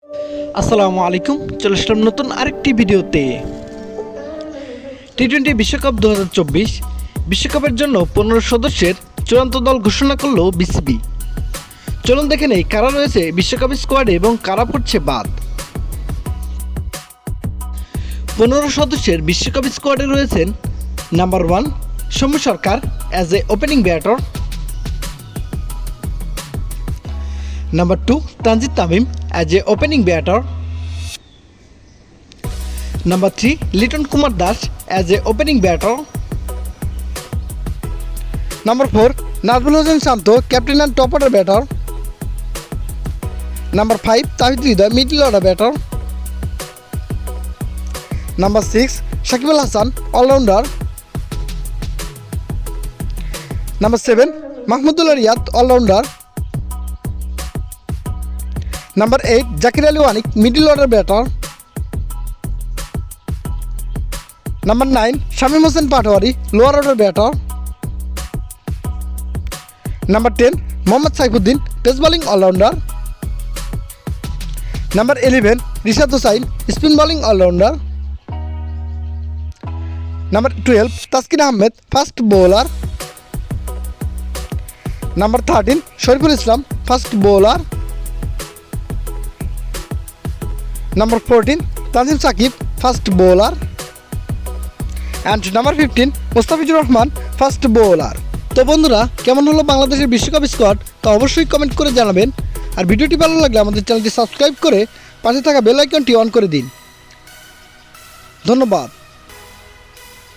আসসালামু আলাইকুম, চলে আসলাম নতুন আরেকটি ভিডিওতে। টি-20 বিশ্বকাপ 2024 বিশ্বকাপের জন্য 15 সদস্যের চূড়ান্ত দল ঘোষণা করল বিসিবি। চলুন দেখে নেই কারা রয়েছে বিশ্বকাপ স্কোয়াডে এবং কারা পড়ছে বাদ। 15 সদস্যের বিশ্বকাপ স্কোয়াডে রয়েছেন number 1 Soumya Sarkar as a opening batter, number 2 Tanzid Tamim as a opening batter, number 3 Liton Kumar Das as a opening batter, number 4 Najmul Hossain Shanto captain and top order batter, number 5 Towhid Hridoy middle order batter, number 6 Shakib Al Hasan allrounder, number 7 Mahmudullah Riyad allrounder, number 8 Jaker Ali Anik middle order batter, number 9 Shamim Hossain Patwari lower order batter, number 10 Mohammad Saifuddin pace bowling allrounder, number 11 Rishad Hossain spin bowling allrounder, number 12 Taskin Ahmed fast bowler, number 13 Shoriful Islam fast bowler, number 14 Tanzim Sakib fast bowler and number 15 Mustafizur Rahman fast bowler. তো বন্ধুরা, কেমন হলো বাংলাদেশের বিশ্বকাপ squad তা অবশ্যই comment করে জানাবেন। আর ভিডিওটি ভালো লাগলে আমাদের চ্যানেলটি সাবস্ক্রাইব করে পাশে থাকা বেল আইকনটি অন করে দিন। ধন্যবাদ।